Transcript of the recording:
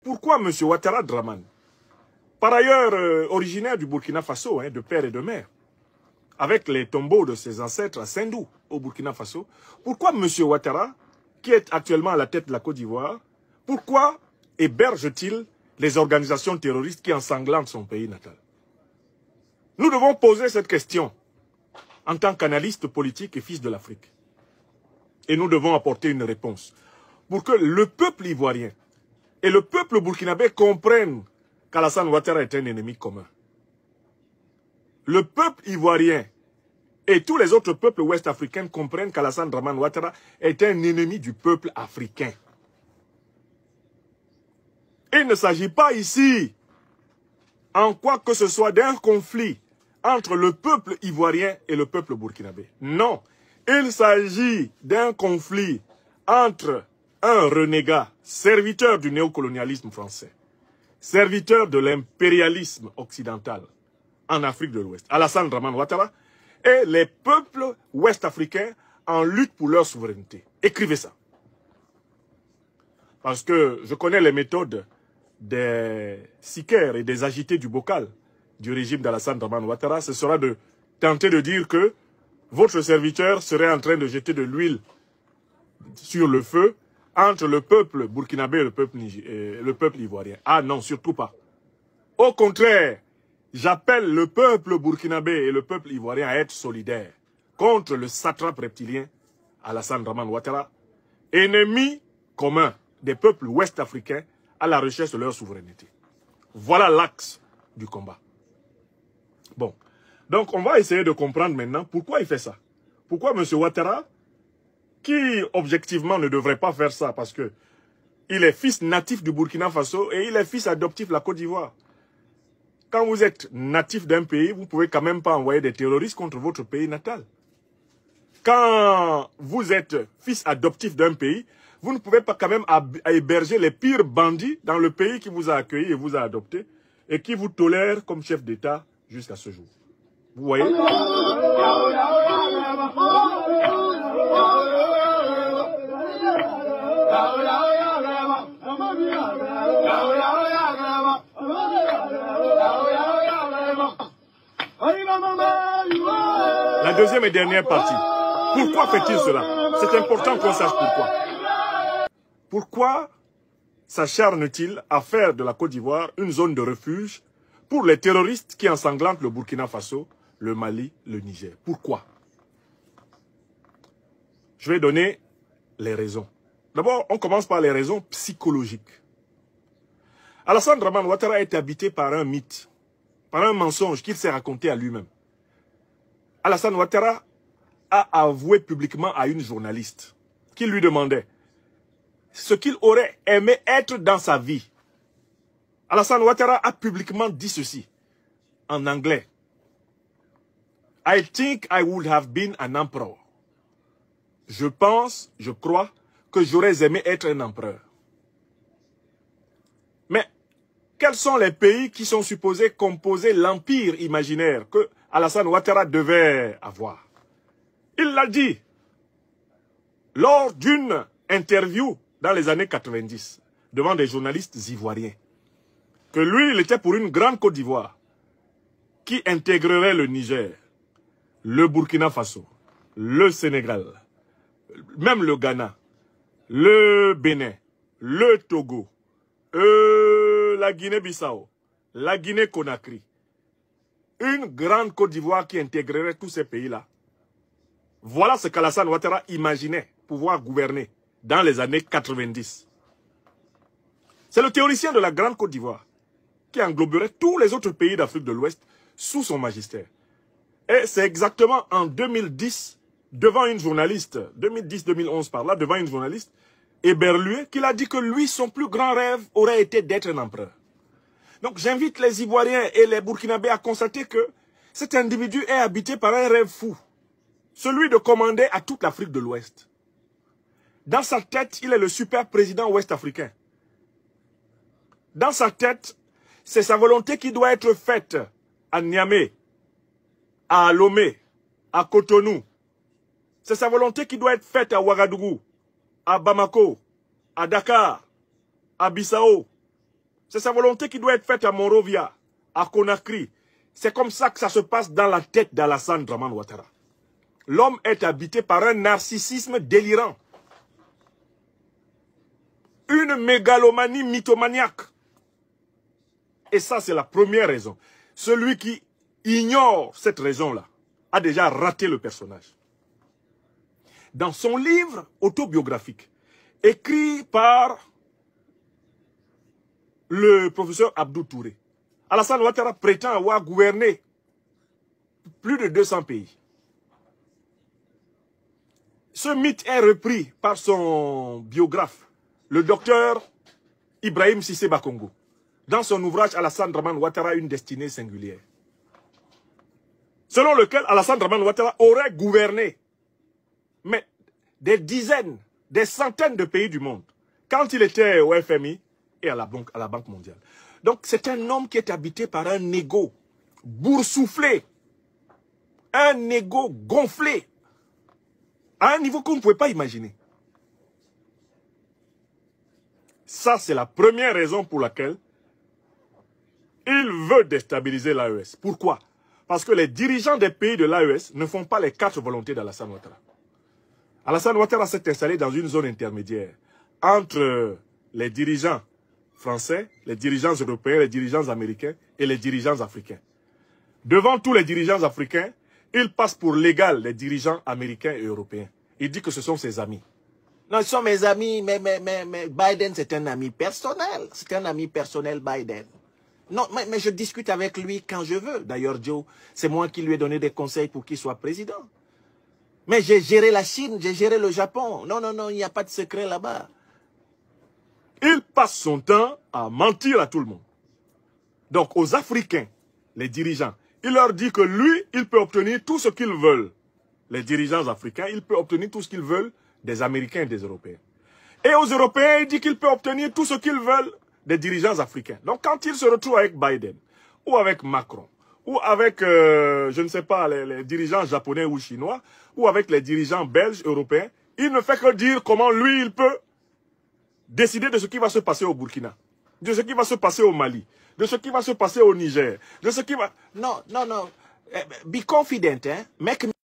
Pourquoi M. Ouattara Dramane, par ailleurs originaire du Burkina Faso, de père et de mère, avec les tombeaux de ses ancêtres à Sendou, au Burkina Faso, pourquoi M. Ouattara, qui est actuellement à la tête de la Côte d'Ivoire, pourquoi héberge-t-il les organisations terroristes qui ensanglantent son pays natal? Nous devons poser cette question en tant qu'analystes politiques et fils de l'Afrique. Et nous devons apporter une réponse pour que le peuple ivoirien et le peuple burkinabé comprennent qu'Alassane Ouattara est un ennemi commun. Le peuple ivoirien et tous les autres peuples ouest-africains comprennent qu'Alassane Dramane Ouattara est un ennemi du peuple africain. Il ne s'agit pas ici, en quoi que ce soit, d'un conflit entre le peuple ivoirien et le peuple burkinabé. Non, il s'agit d'un conflit entre un renégat, serviteur du néocolonialisme français, serviteur de l'impérialisme occidental en Afrique de l'Ouest, Alassane Dramane Ouattara, et les peuples ouest-africains en lutte pour leur souveraineté. Écrivez ça. Parce que je connais les méthodes des sicaires et des agités du bocal du régime d'Alassane Dramane Ouattara. Ce sera de tenter de dire que votre serviteur serait en train de jeter de l'huile sur le feu entre le peuple burkinabé et le peuple ivoirien. Ah non, surtout pas. Au contraire, j'appelle le peuple burkinabé et le peuple ivoirien à être solidaires contre le satrape reptilien Alassane Dramane Ouattara, ennemi commun des peuples ouest-africains à la recherche de leur souveraineté. Voilà l'axe du combat. Bon, donc on va essayer de comprendre maintenant pourquoi il fait ça. Pourquoi M. Ouattara, qui objectivement ne devrait pas faire ça parce que il est fils natif du Burkina Faso et il est fils adoptif de la Côte d'Ivoire. Quand vous êtes natif d'un pays, vous ne pouvez quand même pas envoyer des terroristes contre votre pays natal. Quand vous êtes fils adoptif d'un pays, vous ne pouvez pas quand même héberger les pires bandits dans le pays qui vous a accueilli et vous a adopté et qui vous tolère comme chef d'État jusqu'à ce jour. Vous voyez? La deuxième et dernière partie. Pourquoi fait-il cela? C'est important qu'on sache pourquoi. Pourquoi s'acharne-t-il à faire de la Côte d'Ivoire une zone de refuge pour les terroristes qui ensanglantent le Burkina Faso, le Mali, le Niger? Pourquoi? Je vais donner les raisons. D'abord, on commence par les raisons psychologiques. Alassane Dramane Ouattara est habité par un mythe, par un mensonge qu'il s'est raconté à lui-même. Alassane Ouattara a avoué publiquement à une journaliste qui lui demandait ce qu'il aurait aimé être dans sa vie. Alassane Ouattara a publiquement dit ceci, en anglais. I think I would have been an emperor. Je pense, je crois que j'aurais aimé être un empereur. Mais quels sont les pays qui sont supposés composer l'empire imaginaire que Alassane Ouattara devait avoir? Il l'a dit lors d'une interview dans les années 90 devant des journalistes ivoiriens que lui, il était pour une grande Côte d'Ivoire qui intégrerait le Niger, le Burkina Faso, le Sénégal, même le Ghana, le Bénin, le Togo, la Guinée-Bissau, la Guinée-Conakry. Une grande Côte d'Ivoire qui intégrerait tous ces pays-là. Voilà ce qu'Alassane Ouattara imaginait pouvoir gouverner dans les années 90. C'est le théoricien de la grande Côte d'Ivoire qui engloberait tous les autres pays d'Afrique de l'Ouest sous son magistère. Et c'est exactement en 2010, devant une journaliste, 2010-2011 par là, devant une journaliste, Éberlué, qu'il a dit que lui, son plus grand rêve aurait été d'être un empereur. Donc j'invite les Ivoiriens et les Burkinabés à constater que cet individu est habité par un rêve fou. Celui de commander à toute l'Afrique de l'Ouest. Dans sa tête, il est le super président ouest-africain. Dans sa tête, c'est sa volonté qui doit être faite à Niamey, à Lomé, à Cotonou. C'est sa volonté qui doit être faite à Ouagadougou, à Bamako, à Dakar, à Bissau, C'est sa volonté qui doit être faite à Monrovia, à Conakry. C'est comme ça que ça se passe dans la tête d'Alassane Dramane Ouattara. L'homme est habité par un narcissisme délirant. Une mégalomanie mythomaniaque. Et ça, c'est la première raison. Celui qui ignore cette raison-là a déjà raté le personnage. Dans son livre autobiographique, écrit par le professeur Abdou Touré, Alassane Ouattara prétend avoir gouverné plus de 200 pays. Ce mythe est repris par son biographe, le docteur Ibrahim Cissé Bakongo, dans son ouvrage Alassane Dramane Ouattara, une destinée singulière. Selon lequel Alassane Dramane Ouattara aurait gouverné mais des dizaines, des centaines de pays du monde, quand il était au FMI et à la Banque mondiale. Donc c'est un homme qui est habité par un ego boursouflé, un ego gonflé, à un niveau qu'on ne pouvait pas imaginer. Ça, c'est la première raison pour laquelle il veut déstabiliser l'AES. Pourquoi? Parce que les dirigeants des pays de l'AES ne font pas les 4 volontés d'Alassane Ouattara. Alassane Ouattara s'est installé dans une zone intermédiaire entre les dirigeants français, les dirigeants européens, les dirigeants américains et les dirigeants africains. Devant tous les dirigeants africains, il passe pour l'égal des dirigeants américains et européens. Il dit que ce sont ses amis. Non, ce sont mes amis, mais Biden, c'est un ami personnel. C'est un ami personnel, Biden. Non, mais je discute avec lui quand je veux. D'ailleurs, Joe, c'est moi qui lui ai donné des conseils pour qu'il soit président. Mais j'ai géré la Chine, j'ai géré le Japon. Non, non, non, il n'y a pas de secret là-bas. Il passe son temps à mentir à tout le monde. Donc, aux Africains, les dirigeants, il leur dit que lui, il peut obtenir tout ce qu'ils veulent. Les dirigeants africains, il peut obtenir tout ce qu'ils veulent des Américains et des Européens. Et aux Européens, il dit qu'il peut obtenir tout ce qu'ils veulent des dirigeants africains. Donc, quand il se retrouve avec Biden, ou avec Macron, ou avec, je ne sais pas, les dirigeants japonais ou chinois, ou avec les dirigeants belges, européens, il ne fait que dire comment lui, il peut décider de ce qui va se passer au Burkina, de ce qui va se passer au Mali, de ce qui va se passer au Niger, de ce qui va... Non, non, non. Be confident, hein. Make